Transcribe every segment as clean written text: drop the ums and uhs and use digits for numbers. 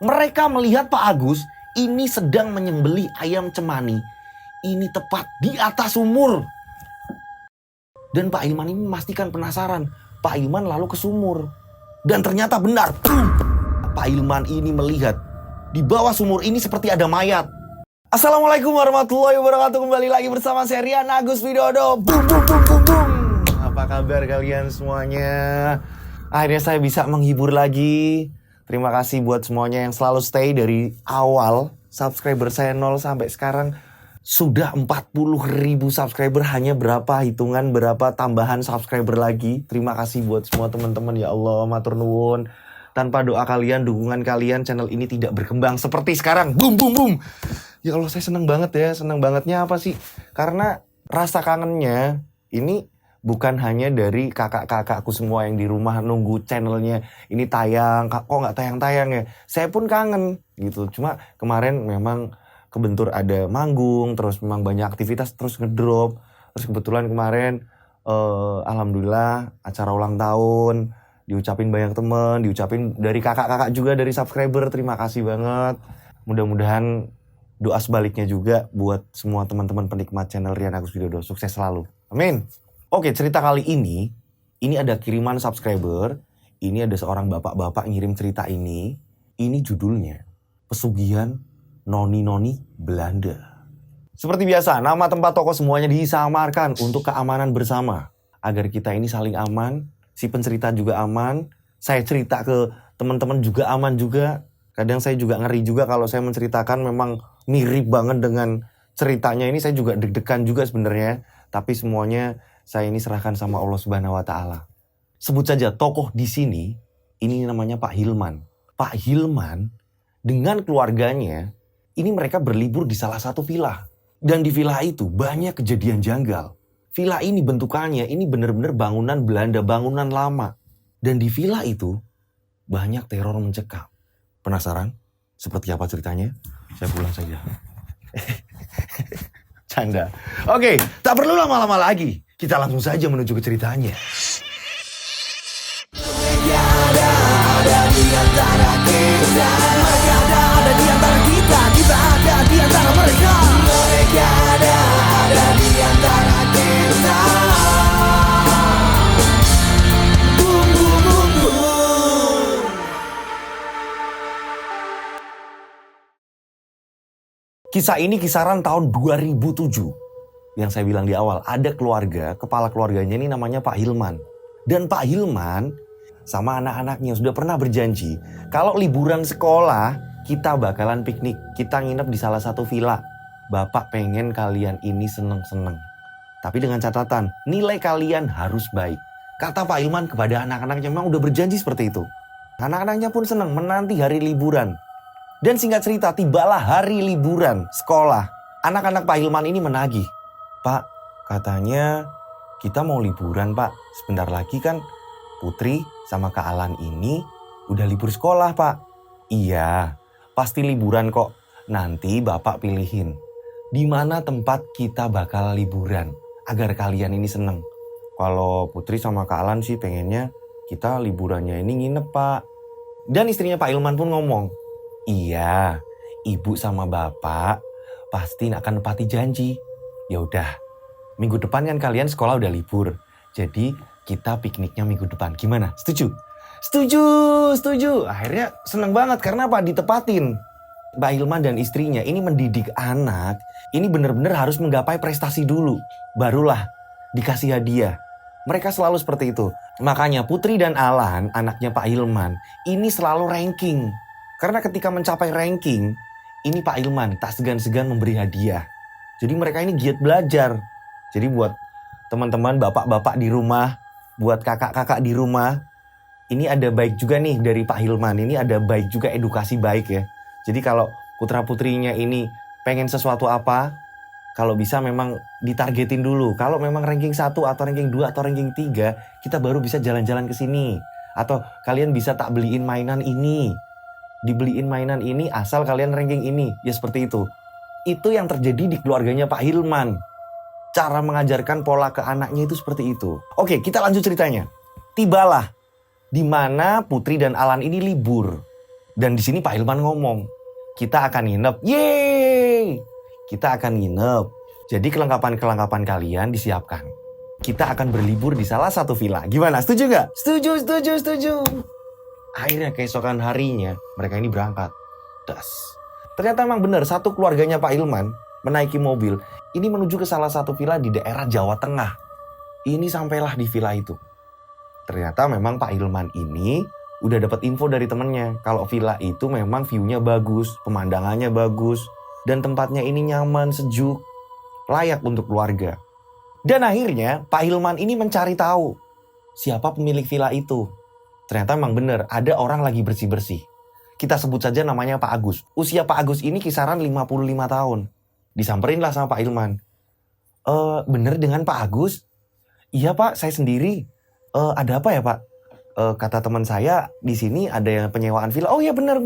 Mereka melihat Pak Agus ini sedang menyembelih ayam cemani. Ini tepat di atas sumur. Dan Pak Hilman ini memastikan penasaran. Pak Hilman lalu ke sumur. Dan ternyata benar. Pak Hilman ini melihat di bawah sumur ini seperti ada mayat. Assalamualaikum warahmatullahi wabarakatuh. Kembali lagi bersama saya Rian Agus Widodo. Boom, boom, boom, boom, boom. Apa kabar kalian semuanya? Akhirnya saya bisa menghibur lagi. Terima kasih buat semuanya yang selalu stay dari awal. Subscriber saya 0 sampai sekarang sudah 40.000 subscriber. Hanya berapa hitungan, berapa tambahan subscriber lagi. Terima kasih buat semua teman-teman. Ya Allah, matur nuwun. Tanpa doa kalian, dukungan kalian, channel ini tidak berkembang seperti sekarang. Boom, boom, boom. Ya Allah, saya seneng banget ya. Seneng bangetnya apa sih? Karena rasa kangennya ini bukan hanya dari kakak-kakakku semua yang di rumah nunggu channelnya ini tayang, kok nggak tayang-tayang ya. Saya pun kangen gitu. Cuma kemarin memang kebentur ada manggung, terus memang banyak aktivitas, terus ngedrop. Terus kebetulan kemarin alhamdulillah acara ulang tahun, diucapin banyak temen, diucapin dari kakak-kakak juga, dari subscriber. Terima kasih banget. Mudah-mudahan doa sebaliknya juga buat semua teman-teman penikmat channel Rian Agus Widodo. Sukses selalu. Amin. Oke, cerita kali ini ada kiriman subscriber. Ini ada seorang bapak-bapak ngirim cerita ini. Ini judulnya Pesugihan Noni-Noni Belanda. Seperti biasa, nama tempat toko semuanya disamarkan untuk keamanan bersama. Agar kita ini saling aman, si pencerita juga aman, saya cerita ke teman-teman juga aman juga. Kadang saya juga ngeri juga kalau saya menceritakan memang mirip banget dengan ceritanya ini. Saya juga deg-degan juga sebenarnya. Tapi semuanya saya ini serahkan sama Allah Subhanahu wa Ta'ala. Sebut saja tokoh di sini, ini namanya Pak Hilman. Pak Hilman dengan keluarganya, ini mereka berlibur di salah satu villa. Dan di villa itu banyak kejadian janggal. Villa ini bentukannya, ini benar-benar bangunan Belanda, bangunan lama. Dan di villa itu banyak teror mencekam. Penasaran? Seperti apa ceritanya? Saya pulang saja. Canda. Oke, tak perlu lama-lama lagi. Kita langsung saja menuju ke ceritanya. Ada di antara kita. Mereka ada di antara kita. Kita ada di antara mereka. Mereka ada di antara kita. Boom, boom, boom, boom. Kisah ini kisaran tahun 2007. Yang saya bilang di awal, ada keluarga, kepala keluarganya ini namanya Pak Hilman. Dan Pak Hilman sama anak-anaknya sudah pernah berjanji, kalau liburan sekolah, kita bakalan piknik. Kita nginep di salah satu villa. Bapak pengen kalian ini seneng-seneng. Tapi dengan catatan, nilai kalian harus baik. Kata Pak Hilman kepada anak-anaknya, memang udah berjanji seperti itu. Anak-anaknya pun seneng menanti hari liburan. Dan singkat cerita, tibalah hari liburan sekolah. Anak-anak Pak Hilman ini menagih. Pak, katanya kita mau liburan Pak. Sebentar lagi kan Putri sama Kak Alan ini udah libur sekolah Pak. Iya, pasti liburan kok. Nanti Bapak pilihin di mana tempat kita bakal liburan agar kalian ini seneng. Kalau Putri sama Kak Alan sih pengennya kita liburannya ini nginep Pak. Dan istrinya Pak Hilman pun ngomong, iya, Ibu sama Bapak pasti akan nepati janji. Ya udah, minggu depan kan kalian sekolah udah libur. Jadi kita pikniknya minggu depan. Gimana? Setuju? Setuju, setuju. Akhirnya seneng banget karena apa? Ditepatin. Pak Hilman dan istrinya ini mendidik anak. Ini benar-benar harus menggapai prestasi dulu. Barulah dikasih hadiah. Mereka selalu seperti itu. Makanya Putri dan Alan, anaknya Pak Hilman, ini selalu ranking. Karena ketika mencapai ranking, ini Pak Hilman tak segan-segan memberi hadiah. Jadi mereka ini giat belajar. Jadi buat teman-teman, bapak-bapak di rumah, buat kakak-kakak di rumah, ini ada baik juga nih dari Pak Hilman. Ini ada baik juga, edukasi baik ya. Jadi kalau putra-putrinya ini pengen sesuatu apa, kalau bisa memang ditargetin dulu. Kalau memang ranking 1 atau ranking 2 atau ranking 3, kita baru bisa jalan-jalan ke sini. Atau kalian bisa tak beliin mainan ini. Dibeliin mainan ini asal kalian ranking ini. Ya seperti itu. Itu yang terjadi di keluarganya Pak Hilman. Cara mengajarkan pola ke anaknya itu seperti itu. Oke, kita lanjut ceritanya. Tibalah di mana Putri dan Alan ini libur. Dan di sini Pak Hilman ngomong, kita akan nginep. Yeay! Kita akan nginep. Jadi kelengkapan-kelengkapan kalian disiapkan. Kita akan berlibur di salah satu villa. Gimana? Setuju gak? Setuju. Akhirnya keesokan harinya mereka ini berangkat. Das. Ternyata memang benar, satu keluarganya Pak Hilman menaiki mobil. Ini menuju ke salah satu villa di daerah Jawa Tengah. Ini sampailah di villa itu. Ternyata memang Pak Hilman ini udah dapat info dari temennya kalau villa itu memang view-nya bagus, pemandangannya bagus, dan tempatnya ini nyaman, sejuk, layak untuk keluarga. Dan akhirnya Pak Hilman ini mencari tahu siapa pemilik villa itu. Ternyata memang benar ada orang lagi bersih-bersih. Kita sebut saja namanya Pak Agus. Usia Pak Agus ini kisaran 55 tahun. Disamperin lah sama Pak Hilman. Bener dengan Pak Agus? Iya Pak, saya sendiri. Ada apa ya Pak? Kata teman saya di sini ada yang penyewaan villa. Oh iya benar.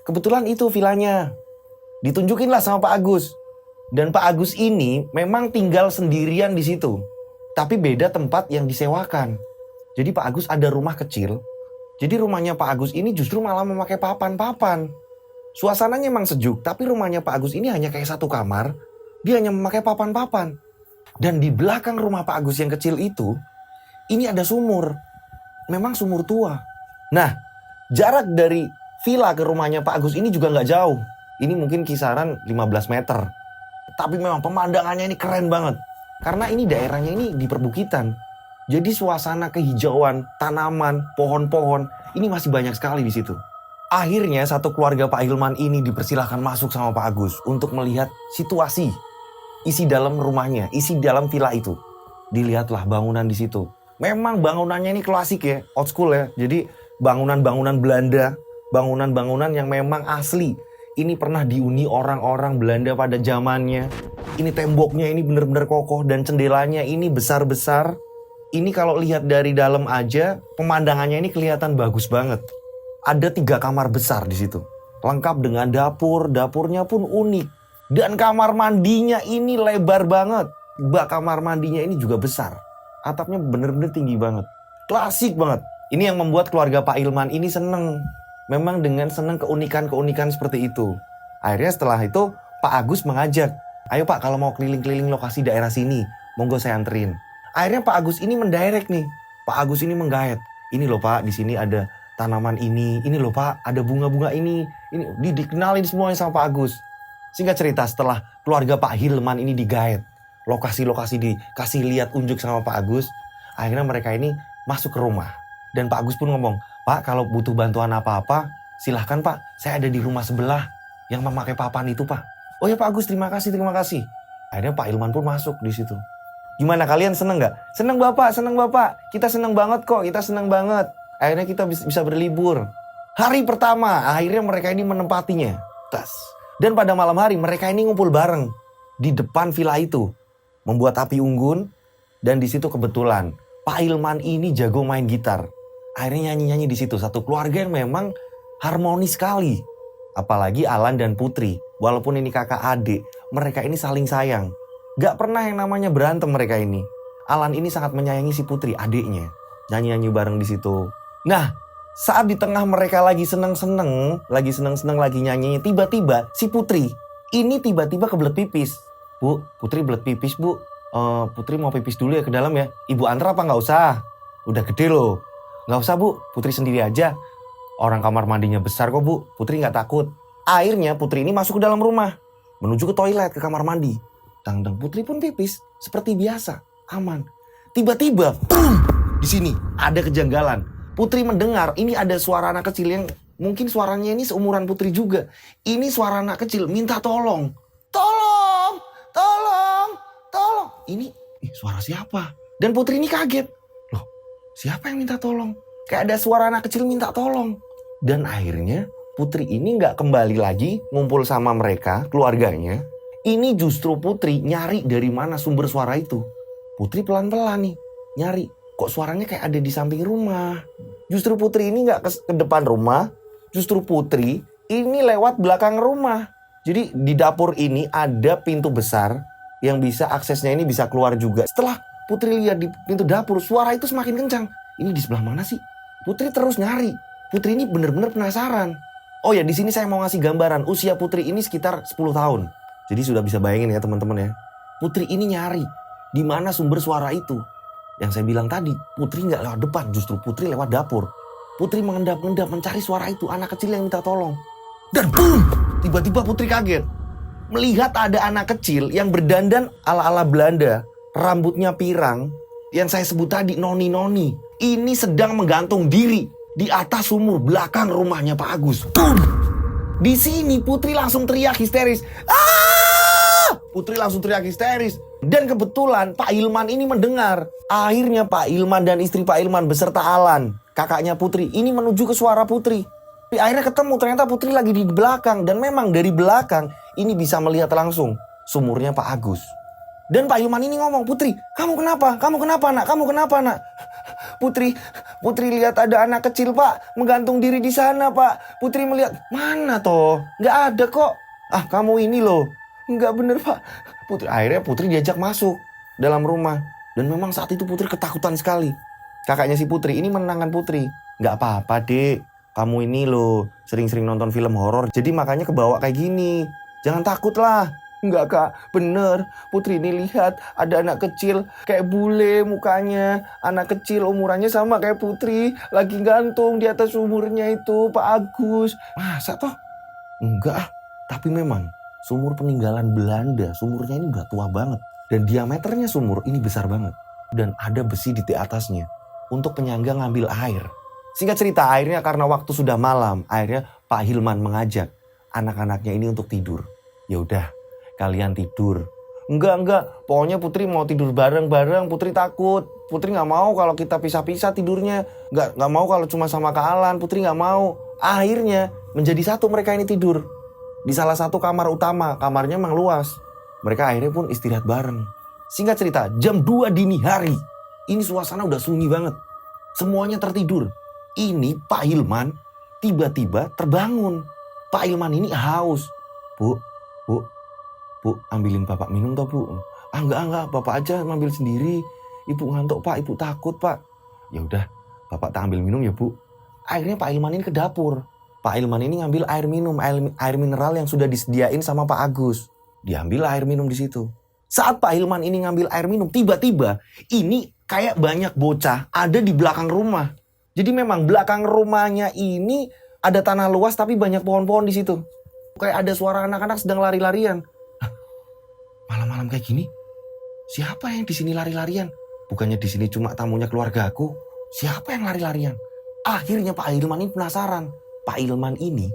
Kebetulan itu villanya. Ditunjukin lah sama Pak Agus. Dan Pak Agus ini memang tinggal sendirian di situ. Tapi beda tempat yang disewakan. Jadi Pak Agus ada rumah kecil. Jadi rumahnya Pak Agus ini justru malah memakai papan-papan. Suasananya memang sejuk, tapi rumahnya Pak Agus ini hanya kayak satu kamar. Dia hanya memakai papan-papan. Dan di belakang rumah Pak Agus yang kecil itu, ini ada sumur. Memang sumur tua. Nah, jarak dari villa ke rumahnya Pak Agus ini juga nggak jauh. Ini mungkin kisaran 15 meter. Tapi memang pemandangannya ini keren banget. Karena ini daerahnya ini di perbukitan. Jadi suasana kehijauan, tanaman, pohon-pohon, ini masih banyak sekali di situ. Akhirnya satu keluarga Pak Hilman ini dipersilahkan masuk sama Pak Agus untuk melihat situasi isi dalam rumahnya, isi dalam villa itu. Dilihatlah bangunan di situ. Memang bangunannya ini klasik ya, old school ya. Jadi bangunan-bangunan Belanda, bangunan-bangunan yang memang asli. Ini pernah dihuni orang-orang Belanda pada zamannya. Ini temboknya ini benar-benar kokoh dan jendelanya ini besar-besar. Ini kalau lihat dari dalam aja, pemandangannya ini kelihatan bagus banget. Ada 3 kamar besar di situ. Lengkap dengan dapur, dapurnya pun unik. Dan kamar mandinya ini lebar banget. Bak kamar mandinya ini juga besar. Atapnya bener-bener tinggi banget. Klasik banget. Ini yang membuat keluarga Pak Hilman ini seneng. Memang dengan seneng keunikan-keunikan seperti itu. Akhirnya setelah itu Pak Agus mengajak. Ayo Pak, kalau mau keliling-keliling lokasi daerah sini, monggo saya anterin. Akhirnya Pak Agus ini mendirect nih. Pak Agus ini menggait. Ini loh Pak, di sini ada tanaman ini. Ini loh Pak, ada bunga-bunga ini. Ini dikenalin semuanya sama Pak Agus. Singkat cerita, setelah keluarga Pak Hilman ini digait, lokasi-lokasi dikasih lihat unjuk sama Pak Agus, akhirnya mereka ini masuk ke rumah. Dan Pak Agus pun ngomong, Pak kalau butuh bantuan apa-apa, silahkan Pak, saya ada di rumah sebelah yang memakai papan itu Pak. Oh ya Pak Agus, terima kasih. Akhirnya Pak Hilman pun masuk di situ. Gimana kalian seneng gak? Seneng Bapak. Kita seneng banget kok, Akhirnya kita bisa berlibur. Hari pertama, akhirnya mereka ini menempatinya. Tas. Dan pada malam hari mereka ini ngumpul bareng di depan villa itu. Membuat api unggun, dan di situ kebetulan Pak Hilman ini jago main gitar. Akhirnya nyanyi-nyanyi di situ. Satu keluarga yang memang harmonis sekali. Apalagi Alan dan Putri. Walaupun ini kakak adik, mereka ini saling sayang. Gak pernah yang namanya berantem mereka ini. Alan ini sangat menyayangi si Putri, adiknya. Nyanyi-nyanyi bareng di situ. Nah, saat di tengah mereka lagi seneng-seneng, lagi nyanyi, tiba-tiba si Putri ini tiba-tiba kebelet pipis. Bu, Putri belet pipis bu. Putri mau pipis dulu ya ke dalam ya. Ibu antar apa nggak usah? Udah gede loh. Nggak usah bu, Putri sendiri aja. Orang kamar mandinya besar kok bu. Putri nggak takut. Akhirnya Putri ini masuk ke dalam rumah, menuju ke toilet, ke kamar mandi. Tang-tang, Putri pun pipis seperti biasa, aman. Tiba-tiba, boom! Di sini ada kejanggalan. Putri mendengar ini ada suara anak kecil yang mungkin suaranya ini seumuran Putri juga. Ini suara anak kecil minta tolong. Tolong. Ini suara siapa? Dan Putri ini kaget. Loh, siapa yang minta tolong? Kayak ada suara anak kecil minta tolong. Dan akhirnya Putri ini gak kembali lagi ngumpul sama mereka, keluarganya. Ini justru Putri nyari dari mana sumber suara itu. Putri pelan-pelan nih nyari. Kok suaranya kayak ada di samping rumah. Justru Putri ini gak ke depan rumah. Justru Putri ini lewat belakang rumah. Jadi di dapur ini ada pintu besar yang bisa aksesnya ini bisa keluar juga. Setelah Putri lihat di pintu dapur, suara itu semakin kencang. Ini di sebelah mana sih? Putri terus nyari. Putri ini benar-benar penasaran. Oh ya, di sini saya mau ngasih gambaran. Usia Putri ini sekitar 10 tahun. Jadi sudah bisa bayangin ya teman-teman ya. Putri ini nyari di mana sumber suara itu. Yang saya bilang tadi, Putri nggak lewat depan, justru Putri lewat dapur. Putri mengendap-endap mencari suara itu, anak kecil yang minta tolong. Dan boom! Tiba-tiba Putri kaget. Melihat ada anak kecil yang berdandan ala-ala Belanda. Rambutnya pirang, yang saya sebut tadi noni-noni. Ini sedang menggantung diri di atas sumur belakang rumahnya Pak Agus. Boom! Di sini Putri langsung teriak histeris. Ah! Putri langsung teriak histeris. Dan kebetulan Pak Hilman ini mendengar. Akhirnya Pak Hilman dan istri Pak Hilman beserta Alan, kakaknya Putri, ini menuju ke suara Putri. Akhirnya ketemu, ternyata Putri lagi di belakang. Dan memang dari belakang ini bisa melihat langsung sumurnya Pak Agus. Dan Pak Hilman ini ngomong, Putri, kamu kenapa? Kamu kenapa nak? Kamu kenapa nak? Putri lihat ada anak kecil Pak, menggantung diri di sana Pak. Putri melihat, mana toh? Nggak ada kok. Ah, kamu ini loh. Nggak bener Pak. Akhirnya Putri diajak masuk dalam rumah. Dan memang saat itu Putri ketakutan sekali. Kakaknya si Putri ini menenangkan Putri. Nggak apa-apa dek, kamu ini loh sering-sering nonton film horor, jadi makanya kebawa kayak gini. Jangan takut lah. Enggak kak, bener. Putri ini lihat ada anak kecil kayak bule mukanya. Anak kecil umurannya sama kayak Putri, lagi gantung di atas sumurnya itu Pak Agus. Masa toh? Enggak ah. Tapi memang sumur peninggalan Belanda, sumurnya ini udah tua banget. Dan diameternya sumur ini besar banget. Dan ada besi di atasnya untuk penyangga ngambil air. Singkat cerita, akhirnya karena waktu sudah malam, akhirnya Pak Hilman mengajak anak-anaknya ini untuk tidur. Ya udah, kalian tidur. Enggak. Pokoknya Putri mau tidur bareng-bareng. Putri takut. Putri nggak mau kalau kita pisah-pisah tidurnya. Nggak mau kalau cuma sama Kak Alan. Putri nggak mau. Akhirnya menjadi satu mereka ini tidur di salah satu kamar utama. Kamarnya memang luas. Mereka akhirnya pun istirahat bareng. Singkat cerita, jam 2 dini hari. Ini suasana udah sunyi banget. Semuanya tertidur. Ini Pak Hilman tiba-tiba terbangun. Pak Hilman ini haus. Bu, ambilin bapak minum toh bu. Enggak, bapak aja ngambil sendiri. Ibu ngantuk pak, ibu takut pak. Ya udah, bapak tak ambil minum ya bu. Akhirnya Pak Hilman ini ke dapur. Pak Hilman ini ngambil air minum, air mineral yang sudah disediain sama Pak Agus. Diambil air minum di situ. Saat Pak Hilman ini ngambil air minum, tiba-tiba ini kayak banyak bocah ada di belakang rumah. Jadi memang belakang rumahnya ini ada tanah luas tapi banyak pohon-pohon di situ. Kayak ada suara anak-anak sedang lari-larian. Malam-malam kayak gini, siapa yang di sini lari-larian? Bukannya di sini cuma tamunya keluarga aku. Siapa yang lari-larian? Akhirnya Pak Hilman ini penasaran. Pak Hilman ini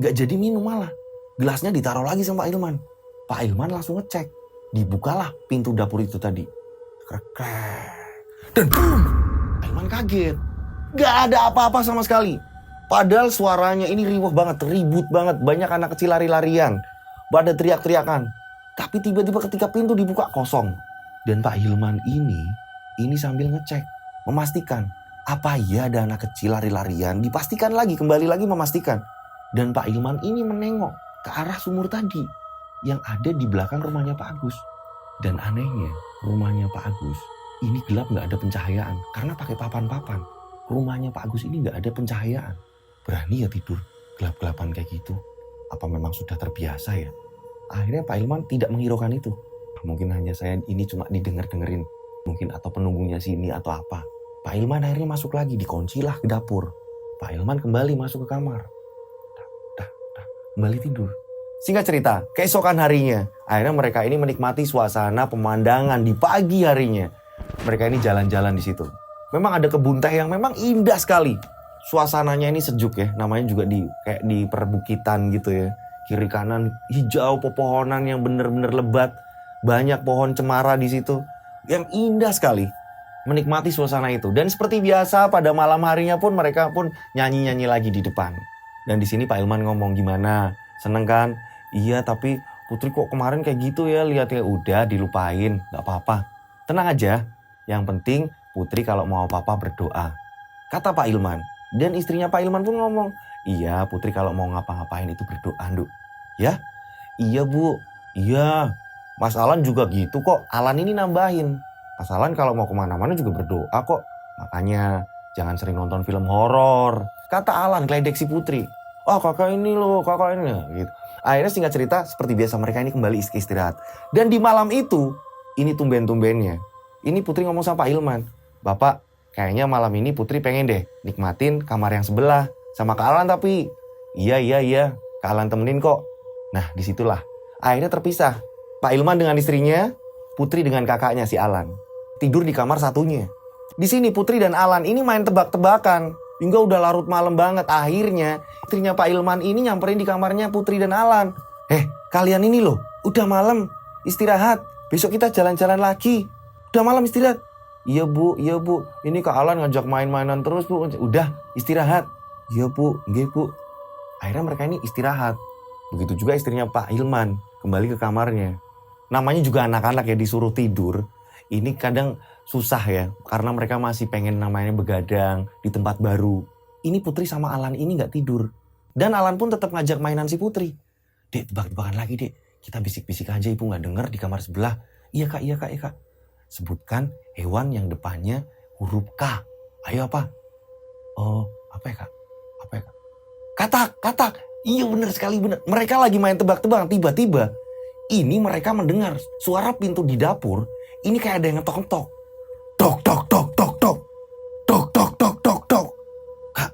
nggak jadi minum malah. Gelasnya ditaruh lagi sama Pak Hilman. Pak Hilman langsung ngecek. Dibukalah pintu dapur itu tadi. Krek. Dan boom! Pak Hilman kaget. Nggak ada apa-apa sama sekali. Padahal suaranya ini riuh banget, ribut banget. Banyak anak kecil lari-larian. Pada teriak-teriakan. Tapi tiba-tiba ketika pintu dibuka kosong. Dan Pak Hilman ini sambil ngecek. Memastikan. Apa iya ada anak kecil lari-larian? Dipastikan lagi, kembali lagi memastikan. Dan Pak Hilman ini menengok ke arah sumur tadi. Yang ada di belakang rumahnya Pak Agus. Dan anehnya, rumahnya Pak Agus ini gelap, gak ada pencahayaan. Karena pakai papan-papan. Rumahnya Pak Agus ini gak ada pencahayaan. Berani ya tidur gelap-gelapan kayak gitu? Apa memang sudah terbiasa ya? Akhirnya Pak Hilman tidak menghiraukan itu. Mungkin hanya saya ini cuma didengar-dengerin. Mungkin atau penunggunya sini atau apa. Pak Hilman akhirnya masuk lagi, dikuncilah ke dapur. Pak Hilman kembali masuk ke kamar. Kembali tidur. Singkat cerita, keesokan harinya, akhirnya mereka ini menikmati suasana pemandangan di pagi harinya. Mereka ini jalan-jalan di situ. Memang ada kebun teh yang memang indah sekali. Suasananya ini sejuk ya, namanya juga kayak di perbukitan gitu ya. Kiri kanan hijau, pepohonan yang benar-benar lebat. Banyak pohon cemara di situ yang indah sekali. Menikmati suasana itu. Dan seperti biasa pada malam harinya pun mereka pun nyanyi-nyanyi lagi di depan. Dan di sini Pak Hilman ngomong, gimana? Seneng kan? Iya, tapi Putri kok kemarin kayak gitu ya, lihatnya. Udah dilupain, gak apa-apa. Tenang aja. Yang penting Putri kalau mau apa-apa berdoa, kata Pak Hilman. Dan istrinya Pak Hilman pun ngomong, iya Putri kalau mau ngapa-ngapain itu berdoa, Nduk. Ya? Iya Bu. Iya. Mas Alan juga gitu kok. Alan ini nambahin. Mas Alan kalau mau kemana-mana juga berdoa kok. Makanya jangan sering nonton film horor, kata Alan, geledek si Putri. "Oh kakak ini loh, kakak ini." Gitu. Akhirnya singkat cerita seperti biasa mereka ini kembali istirahat. Dan di malam itu, ini tumben-tumbennya. Ini Putri ngomong sama Pak Hilman, "Bapak, kayaknya malam ini Putri pengen deh nikmatin kamar yang sebelah sama Kak Alan tapi." Iya, Kak Alan temenin kok." Nah disitulah akhirnya terpisah. Pak Hilman dengan istrinya, Putri dengan kakaknya si Alan. Tidur di kamar satunya. Di sini Putri dan Alan ini main tebak-tebakan. Hingga udah larut malam banget. Akhirnya istrinya Pak Hilman ini nyamperin di kamarnya Putri dan Alan. Kalian ini loh, udah malam, istirahat. Besok kita jalan-jalan lagi. Udah malam istirahat." Iya bu. Ini Kak Alan ngajak main-mainan terus bu. Udah istirahat." "Iya bu, nggih bu." Akhirnya mereka ini istirahat. Begitu juga istrinya Pak Hilman kembali ke kamarnya. Namanya juga anak-anak ya, disuruh tidur. Ini kadang susah ya, karena mereka masih pengen namanya begadang di tempat baru. Ini Putri sama Alan ini gak tidur. Dan Alan pun tetap ngajak mainan si Putri. "Dek, tebak-tebakan lagi dek. Kita bisik-bisik aja, ibu gak denger di kamar sebelah." Iya kak. "Sebutkan hewan yang depannya huruf K." "Ayo apa?" "Oh, apa ya kak? Katak. Iya bener sekali, bener. Mereka lagi main tebak-tebakan. Tiba-tiba ini mereka mendengar suara pintu di dapur. Ini kayak ada yang ngetok-ngetok. Tok. Tok. "Kak,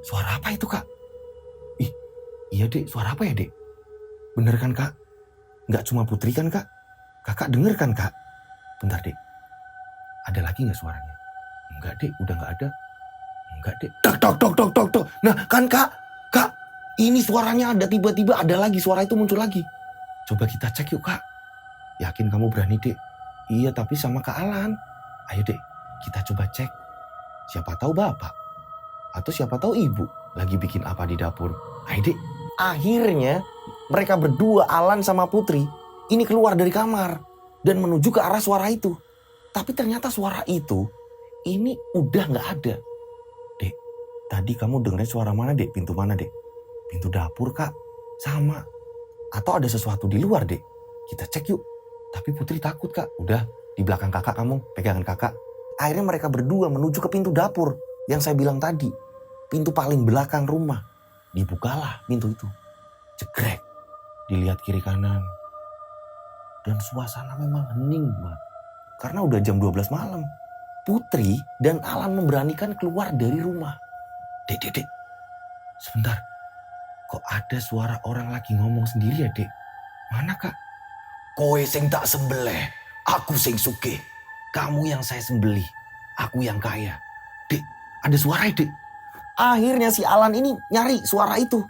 suara apa itu kak?" "Ih, iya dek, suara apa ya dek?" "Bener kan kak? Nggak cuma Putri kan kak? Kakak denger kan kak?" "Bentar dek, ada lagi nggak suaranya?" "Enggak dek, udah nggak ada." "Enggak dek." Tok. Nah kan kak, ini suaranya ada, tiba-tiba ada lagi, suara itu muncul lagi. "Coba kita cek yuk kak." "Yakin kamu berani dek?" "Iya tapi sama Kak Alan." "Ayo dek, kita coba cek. Siapa tahu bapak atau siapa tahu ibu lagi bikin apa di dapur. Ayo dek." Akhirnya mereka berdua, Alan sama Putri, ini keluar dari kamar dan menuju ke arah suara itu. Tapi ternyata suara itu ini udah gak ada. "Dek, tadi kamu dengerin suara mana dek? Pintu mana dek?" "Pintu dapur kak." "Sama. Atau ada sesuatu di luar dek. Kita cek yuk." Tapi Putri takut kak. "Udah, di belakang kakak kamu, pegangan kakak." Akhirnya mereka berdua menuju ke pintu dapur yang saya bilang tadi. Pintu paling belakang rumah. Dibukalah pintu itu. Jegrek. Dilihat kiri kanan. Dan suasana memang hening banget. Karena udah jam 12 malam. Putri dan Alan memberanikan keluar dari rumah. Dek. Sebentar. Kok ada suara orang lagi ngomong sendiri ya dek?" "Mana kak?" "Kowe sing tak sembelih, aku sing sugih. Kamu yang saya sembelih, aku yang kaya." "Dek, ada suara ya dek." Akhirnya si Alan ini nyari suara itu.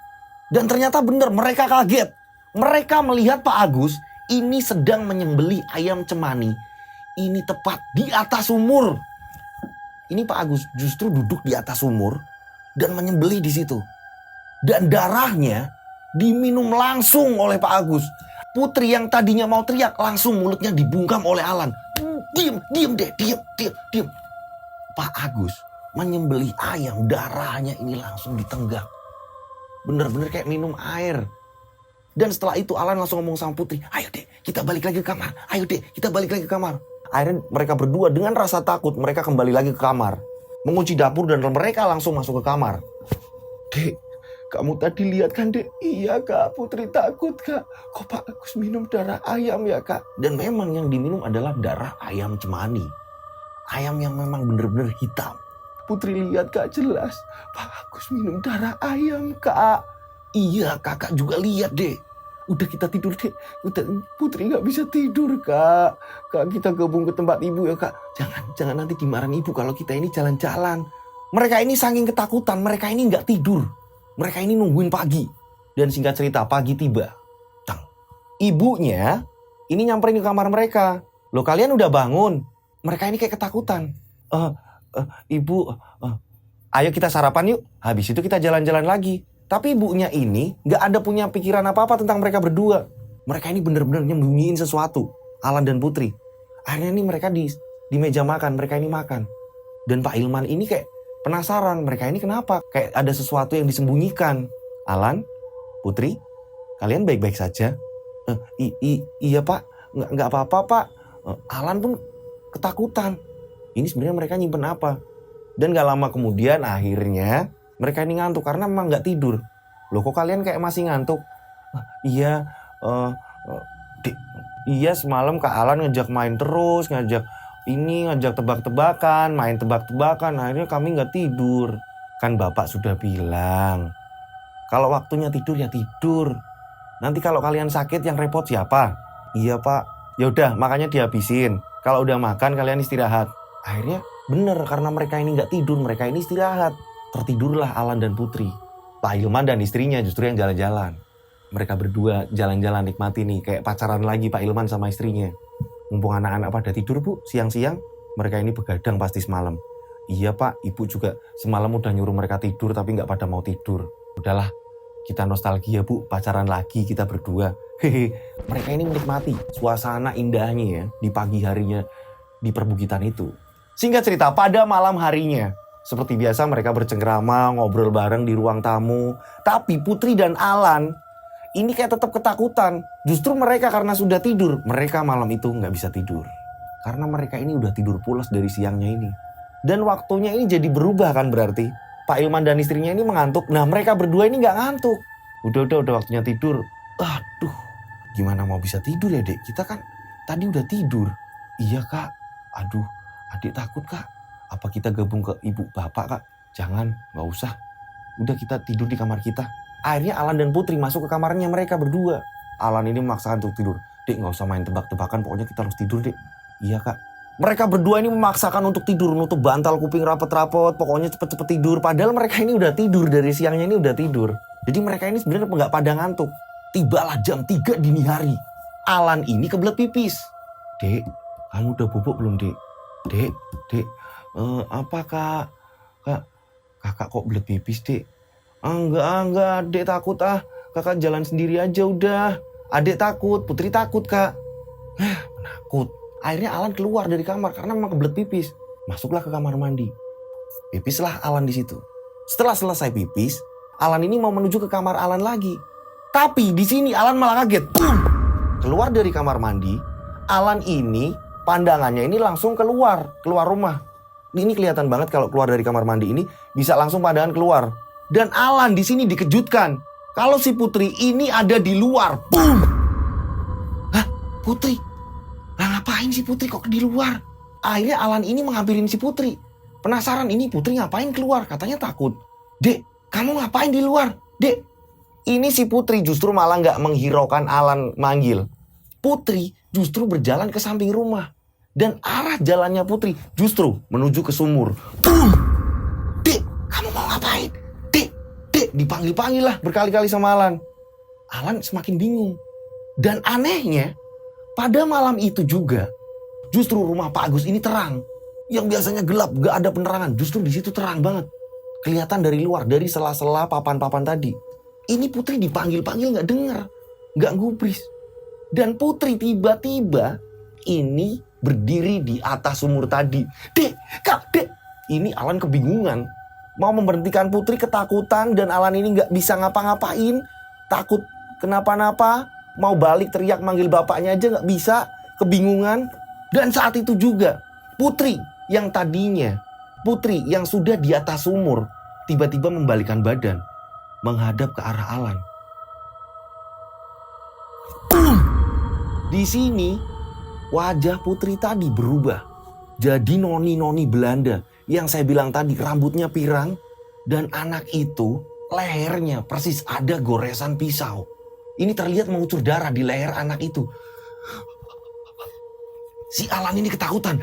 Dan ternyata benar, mereka kaget. Mereka melihat Pak Agus ini sedang menyembelih ayam cemani. Ini tepat di atas sumur. Ini Pak Agus justru duduk di atas sumur dan menyembelih di situ. Dan darahnya diminum langsung oleh Pak Agus. Putri yang tadinya mau teriak langsung mulutnya dibungkam oleh Alan. Diam deh. Pak Agus menyembelih ayam, darahnya ini langsung ditenggak. Bener-bener kayak minum air. Dan setelah itu Alan langsung ngomong sama Putri, "Ayo deh, kita balik lagi ke kamar. Akhirnya mereka berdua dengan rasa takut mereka kembali lagi ke kamar. Mengunci dapur dan mereka langsung masuk ke kamar. "Dek, kamu tadi lihat kan dek?" "Iya kak, Putri takut kak. Kok Pak Agus minum darah ayam ya kak?" Dan memang yang diminum adalah darah ayam cemani. Ayam yang memang bener-bener hitam. "Putri lihat kak, jelas Pak Agus minum darah ayam kak." "Iya, kakak juga lihat dek. Udah kita tidur dek. Putri gak bisa tidur kak. Kak, kita gabung ke tempat ibu ya kak. Jangan nanti dimarahin ibu kalau kita ini jalan-jalan." Mereka ini saking ketakutan, mereka ini gak tidur. Mereka ini nungguin pagi. Dan singkat cerita, pagi tiba. Ibunya ini nyamperin ke kamar mereka. "Loh, kalian udah bangun?" Mereka ini kayak ketakutan. Ibu, ayo kita sarapan yuk. Habis itu kita jalan-jalan lagi." Tapi ibunya ini gak ada punya pikiran apa-apa tentang mereka berdua. Mereka ini benar-benar nyembunyiin sesuatu, Alan dan Putri. Akhirnya ini mereka di meja makan, mereka ini makan. Dan Pak Hilman ini kayak penasaran, mereka ini kenapa? Kayak ada sesuatu yang disembunyikan. "Alan, Putri, kalian baik-baik saja?" Iya pak, nggak apa-apa pak." Alan pun ketakutan. Ini sebenarnya mereka nyimpen apa? Dan gak lama kemudian akhirnya Mereka ini ngantuk karena memang nggak tidur. Loh kok kalian kayak masih ngantuk? Iya, iya semalam Kak Alan ngajak main terus, ngajak tebak-tebakan, main tebak-tebakan. Akhirnya kami nggak tidur. Kan Bapak sudah bilang, kalau waktunya tidur ya tidur. Nanti kalau kalian sakit yang repot siapa? Iya Pak. Ya udah makanya dihabisin. Kalau udah makan kalian istirahat. Akhirnya bener karena mereka ini nggak tidur, mereka ini istirahat. Tertidurlah Alan dan Putri. Pak Hilman dan istrinya justru yang jalan-jalan. Mereka berdua jalan-jalan nikmati nih. Kayak pacaran lagi Pak Hilman sama istrinya. Mumpung anak-anak pada tidur Bu, siang-siang mereka ini begadang pasti semalam. Iya Pak, Ibu juga semalam udah nyuruh mereka tidur tapi gak pada mau tidur. Udahlah, kita nostalgia Bu, pacaran lagi kita berdua. Hehe, mereka ini menikmati suasana indahnya ya di pagi harinya di perbukitan itu. Singkat cerita, pada malam harinya seperti biasa mereka bercengkrama, ngobrol bareng di ruang tamu. Tapi Putri dan Alan ini kayak tetap ketakutan. Justru mereka karena sudah tidur, mereka malam itu nggak bisa tidur. Karena mereka ini udah tidur pulas dari siangnya ini. Dan waktunya ini jadi berubah kan berarti. Pak Ilman dan istrinya ini mengantuk. Nah mereka berdua ini nggak ngantuk. Udah waktunya tidur. Aduh, gimana mau bisa tidur ya Dek? Kita kan tadi udah tidur. Iya Kak, aduh adik takut Kak. Apa kita gabung ke ibu bapak Kak? Jangan, gak usah. Udah kita tidur di kamar kita. Akhirnya Alan dan Putri masuk ke kamarnya mereka berdua. Alan ini memaksakan untuk tidur. Dek gak usah main tebak-tebakan, pokoknya kita harus tidur Dek. Iya Kak. Mereka berdua ini memaksakan untuk tidur. Nutup bantal kuping rapet-rapet. Pokoknya cepet-cepet tidur. Padahal mereka ini udah tidur. Dari siangnya ini udah tidur. Jadi mereka ini sebenarnya gak pada ngantuk. Tibalah jam 3 dini hari. Alan ini kebelet pipis. Dek, kamu udah bobok belum Dek? Dek. Apa Kak? Kakak kok belet pipis Dek? Enggak, Dek takut Kakak jalan sendiri aja udah. Adek takut, Putri takut Kak. Penakut. Akhirnya Alan keluar dari kamar karena memang kebelet pipis. Masuklah ke kamar mandi. Pipislah Alan di situ. Setelah selesai pipis, Alan ini mau menuju ke kamar Alan lagi. Tapi di sini Alan malah kaget. Boom! Keluar dari kamar mandi, Alan ini pandangannya ini langsung keluar rumah. Ini kelihatan banget kalau keluar dari kamar mandi ini bisa langsung pandangan keluar. Dan Alan di sini dikejutkan kalau si Putri ini ada di luar. Boom! Hah? Putri? Lah ngapain si Putri kok di luar? Akhirnya Alan ini menghampirin si Putri. Penasaran ini Putri ngapain keluar? Katanya takut. Dek, kamu ngapain di luar? Dek. Ini si Putri justru malah gak menghiraukan Alan manggil. Putri justru berjalan ke samping rumah. Dan arah jalannya Putri justru menuju ke sumur. Boom! Dek, kamu mau ngapain? Dek, dipanggil-panggil lah berkali-kali sama Alan. Alan semakin bingung. Dan anehnya, pada malam itu juga, justru rumah Pak Agus ini terang. Yang biasanya gelap, gak ada penerangan. Justru di situ terang banget. Kelihatan dari luar, dari sela-sela papan-papan tadi. Ini Putri dipanggil-panggil gak dengar. Gak gubris. Dan Putri tiba-tiba ini berdiri di atas sumur tadi. Dek, Kak, Dek. Ini Alan kebingungan. Mau memberhentikan Putri ketakutan dan Alan ini gak bisa ngapa-ngapain. Takut kenapa-napa. Mau balik teriak manggil bapaknya aja gak bisa. Kebingungan. Dan saat itu juga Putri yang tadinya Putri yang sudah di atas sumur tiba-tiba membalikkan badan menghadap ke arah Alan. Boom! Di sini wajah Putri tadi berubah jadi noni-noni Belanda yang saya bilang tadi rambutnya pirang dan anak itu lehernya persis ada goresan pisau. Ini terlihat mengucur darah di leher anak itu. Si Alan ini ketakutan.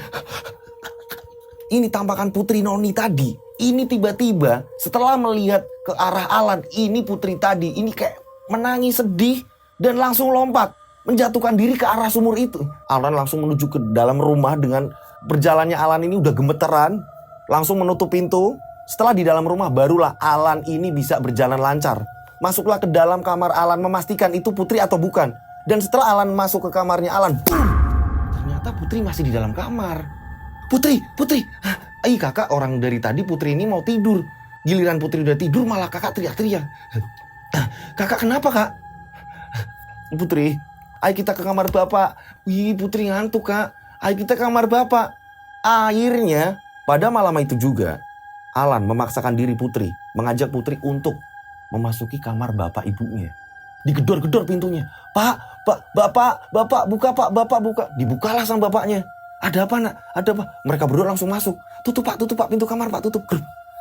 Ini tampakan Putri Noni tadi. Ini tiba-tiba setelah melihat ke arah Alan, ini Putri tadi ini kayak menangis sedih dan langsung lompat menjatuhkan diri ke arah sumur itu. Alan langsung menuju ke dalam rumah dengan berjalannya Alan ini udah gemeteran, langsung menutup pintu. Setelah di dalam rumah barulah Alan ini bisa berjalan lancar. Masuklah ke dalam kamar Alan memastikan itu Putri atau bukan. Dan setelah Alan masuk ke kamarnya Alan, boom! Ternyata Putri masih di dalam kamar. Putri. Kakak orang dari tadi Putri ini mau tidur. Giliran Putri udah tidur malah kakak teriak-teriak. Kakak kenapa Kak? Putri, ayo kita ke kamar bapak. Wih Putri ngantuk Kak. Ayo kita ke kamar bapak. Akhirnya pada malam itu juga Alan memaksakan diri Putri, mengajak Putri untuk memasuki kamar bapak ibunya. Digedor-gedor pintunya. Bapak, buka Pak, Bapak buka. Dibukalah sama bapaknya. Ada apa nak? Ada apa? Mereka berdua langsung masuk. Tutup Pak, pintu kamar Pak, tutup.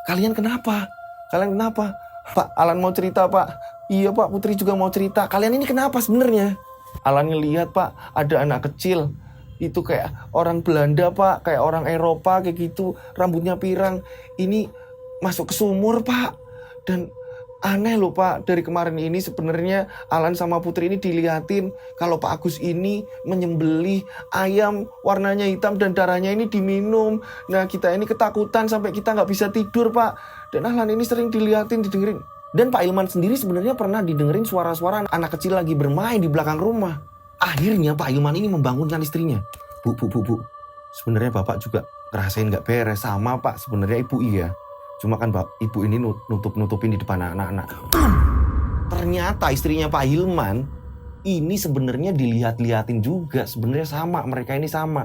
Kalian kenapa? Pak, Alan mau cerita Pak. Iya Pak, Putri juga mau cerita. Kalian ini kenapa sebenarnya? Alan ngelihat Pak, ada anak kecil. Itu kayak orang Belanda Pak, kayak orang Eropa kayak gitu. Rambutnya pirang. Ini masuk ke sumur Pak. Dan aneh loh Pak, dari kemarin ini sebenarnya Alan sama Putri ini dilihatin kalau Pak Agus ini menyembelih ayam warnanya hitam dan darahnya ini diminum. Nah kita ini ketakutan sampai kita nggak bisa tidur Pak. Dan Alan ini sering dilihatin, didengerin. Dan Pak Hilman sendiri sebenarnya pernah didengerin suara-suara anak kecil lagi bermain di belakang rumah. Akhirnya Pak Hilman ini membangunkan istrinya. Bu. Sebenarnya Bapak juga ngerasain nggak beres sama Pak. Sebenarnya Ibu iya. Cuma kan Ibu ini nutupin di depan anak-anak. Ternyata istrinya Pak Hilman ini sebenarnya dilihat-lihatin juga. Sebenarnya sama, mereka ini sama.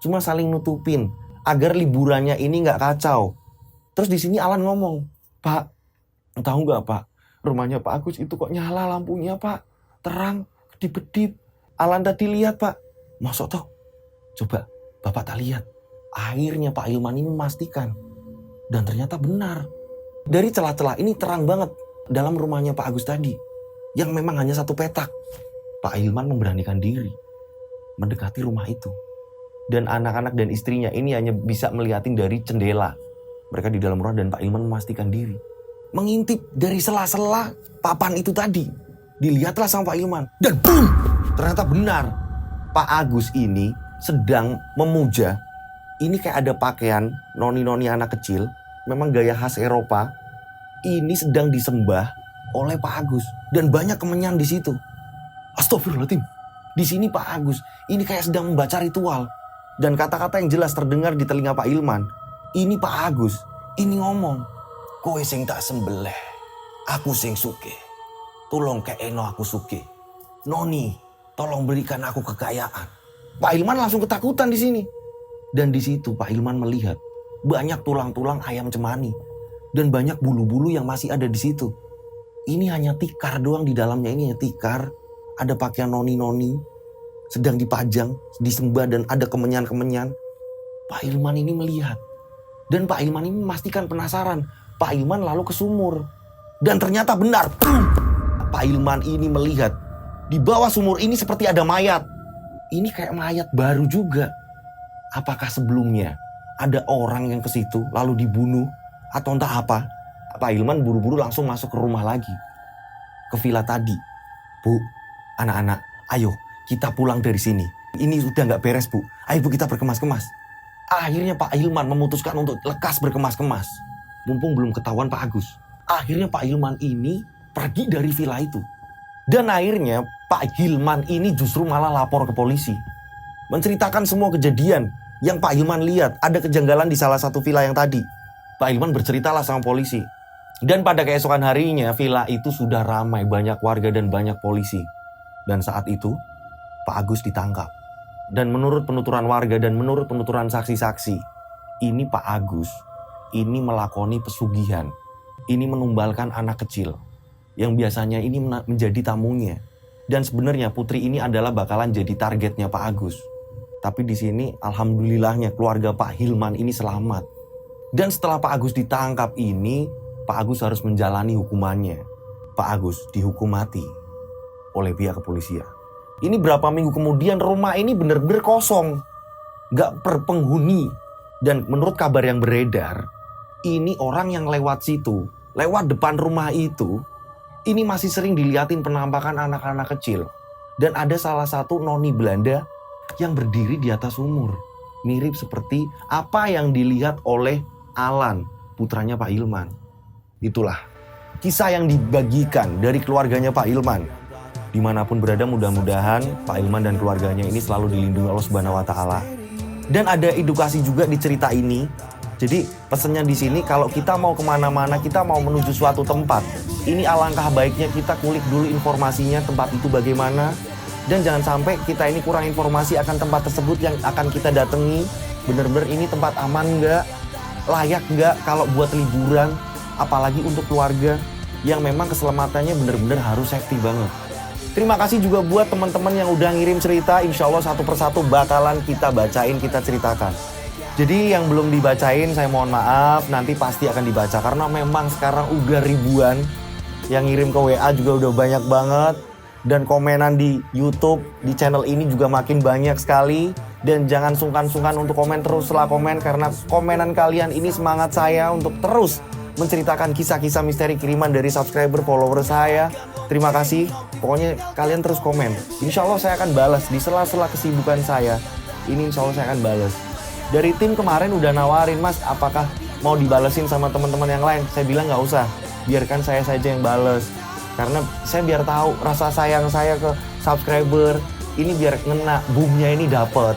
Cuma saling nutupin agar liburannya ini nggak kacau. Terus di sini Alan ngomong, Pak, tahu nggak Pak, rumahnya Pak Agus itu kok nyala lampunya Pak, terang, kedip-kedip. Alan tadi lihat Pak. Masuk toh? Coba Bapak tak lihat. Akhirnya Pak Hilman ini memastikan. Dan ternyata benar. Dari celah-celah ini terang banget dalam rumahnya Pak Agus tadi. Yang memang hanya satu petak. Pak Hilman memberanikan diri mendekati rumah itu. Dan anak-anak dan istrinya ini hanya bisa melihatin dari jendela. Mereka di dalam rumah dan Pak Hilman memastikan diri. Mengintip dari sela-sela papan itu tadi. Dilihatlah sama Pak Hilman. Dan boom! Ternyata benar. Pak Agus ini sedang memuja. Ini kayak ada pakaian noni-noni anak kecil. Memang gaya khas Eropa. Ini sedang disembah oleh Pak Agus. Dan banyak kemenyan di situ. Astagfirullahaladzim. Di sini Pak Agus ini kayak sedang membaca ritual. Dan kata-kata yang jelas terdengar di telinga Pak Hilman. Ini Pak Agus. Ini ngomong. Kowe sing tak sembelih. Aku sing suke. Tolong keeno aku suke. Noni, tolong berikan aku kekayaan. Pak Hilman langsung ketakutan di sini. Dan di situ Pak Hilman melihat banyak tulang-tulang ayam cemani dan banyak bulu-bulu yang masih ada di situ. Ini hanya tikar doang di dalamnya, ini hanya tikar. Ada pakaian noni-noni sedang dipajang, disembah dan ada kemenyan-kemenyan. Pak Hilman ini melihat. Dan Pak Hilman ini memastikan penasaran. Pak Hilman lalu ke sumur. Dan ternyata benar. Pak Hilman ini melihat di bawah sumur ini seperti ada mayat. Ini kayak mayat baru juga. Apakah sebelumnya ada orang yang ke situ lalu dibunuh atau entah apa? Pak Hilman buru-buru langsung masuk ke rumah lagi. Ke villa tadi. Bu, anak-anak, ayo kita pulang dari sini. Ini sudah nggak beres Bu. Ayo Bu kita berkemas-kemas. Akhirnya Pak Hilman memutuskan untuk lekas berkemas-kemas. Mumpung belum ketahuan Pak Agus. Akhirnya Pak Hilman ini pergi dari villa itu. Dan akhirnya Pak Hilman ini justru malah lapor ke polisi. Menceritakan semua kejadian yang Pak Hilman lihat. Ada kejanggalan di salah satu villa yang tadi. Pak Hilman berceritalah sama polisi. Dan pada keesokan harinya villa itu sudah ramai, banyak warga dan banyak polisi. Dan saat itu Pak Agus ditangkap. Dan menurut penuturan warga dan menurut penuturan saksi-saksi, ini Pak Agus ini melakoni pesugihan. Ini menumbalkan anak kecil yang biasanya ini menjadi tamunya. Dan sebenarnya Putri ini adalah bakalan jadi targetnya Pak Agus. Tapi di sini alhamdulillahnya keluarga Pak Hilman ini selamat. Dan setelah Pak Agus ditangkap ini, Pak Agus harus menjalani hukumannya. Pak Agus dihukum mati oleh pihak kepolisian. Ini berapa minggu kemudian rumah ini benar-benar kosong. Gak berpenghuni. Dan menurut kabar yang beredar, ini orang yang lewat situ, lewat depan rumah itu, ini masih sering dilihatin penampakan anak-anak kecil. Dan ada salah satu noni Belanda yang berdiri di atas sumur. Mirip seperti apa yang dilihat oleh Alan, putranya Pak Hilman. Itulah kisah yang dibagikan dari keluarganya Pak Hilman. Dimanapun berada, mudah-mudahan Pak Hilman dan keluarganya ini selalu dilindungi Allah Subhanahu wa Ta'ala. Dan ada edukasi juga di cerita ini. Jadi pesannya di sini, kalau kita mau kemana-mana, kita mau menuju suatu tempat, ini alangkah baiknya kita kulik dulu informasinya, tempat itu bagaimana. Dan jangan sampai kita ini kurang informasi akan tempat tersebut yang akan kita datangi. Benar-benar ini tempat aman enggak? layak nggak kalau buat liburan, apalagi untuk keluarga yang memang keselamatannya bener-bener harus safety banget. Terima kasih juga buat teman-teman yang udah ngirim cerita, insya Allah satu persatu bakalan kita bacain, kita ceritakan. Jadi yang belum dibacain saya mohon maaf, nanti pasti akan dibaca karena memang sekarang udah ribuan. Yang ngirim ke WA juga udah banyak banget. Dan komenan di YouTube, di channel ini juga makin banyak sekali. Dan jangan sungkan-sungkan untuk komen, teruslah komen. Karena komenan kalian ini semangat saya untuk terus menceritakan kisah-kisah misteri kiriman dari subscriber, follower saya. Terima kasih, pokoknya kalian terus komen. Insya Allah saya akan balas di sela-sela kesibukan saya. Ini insya Allah saya akan balas. Dari tim kemarin udah nawarin, Mas apakah mau dibalesin sama teman-teman yang lain? Saya bilang nggak usah, biarkan saya saja yang bales. Karena saya biar tahu rasa sayang saya ke subscriber ini biar ngena, boomnya ini dapet.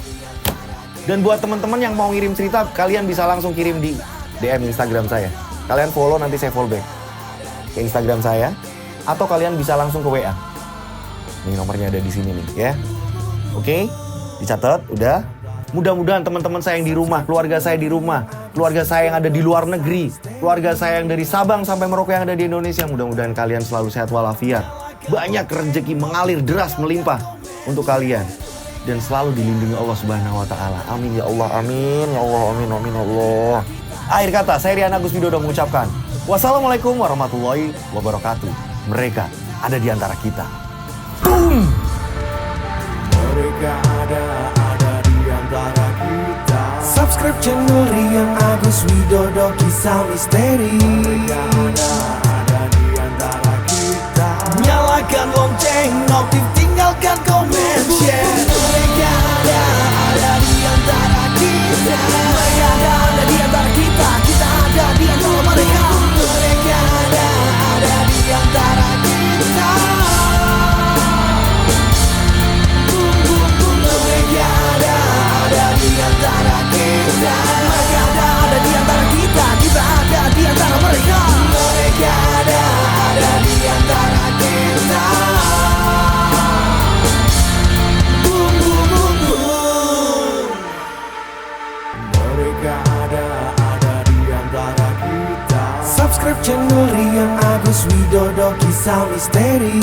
Dan buat teman-teman yang mau ngirim cerita, kalian bisa langsung kirim di DM Instagram saya. Kalian follow, nanti saya follow back ke Instagram saya. Atau kalian bisa langsung ke WA. Ini nomornya ada di sini nih ya. Oke, dicatat, udah. Mudah-mudahan teman-teman saya yang di rumah, keluarga saya di rumah, keluarga saya yang ada di luar negeri, keluarga saya yang dari Sabang sampai Merauke yang ada di Indonesia, mudah-mudahan kalian selalu sehat walafiat. Banyak rezeki mengalir deras melimpah untuk kalian dan selalu dilindungi Allah Subhanahu wa taala. Amin ya Allah, amin ya Allah, amin amin ya Allah. Akhir kata, saya Rian Agus Widodo mengucapkan wassalamualaikum warahmatullahi wabarakatuh. Mereka ada di antara kita. Boom! Mereka ada di antara kita. Subscribe channel Rian Agus Widodo, kisah misteri. Mereka ada di antara kita. Nyalakan lonceng, notif, tinggalkan komen, share. Mereka ada di antara kita. Mereka ada di antara kita. Kita ada di antara mereka. Mereka ada di antara kita. Mereka ada di antara kita. Mereka ada di antara kita. Kita ada di antara mereka. Mereka ada di antara kita. Boom, boom, boom, boom. Mereka ada di antara kita. Subscribe channel Rian Agus Widodo, kisah misteri.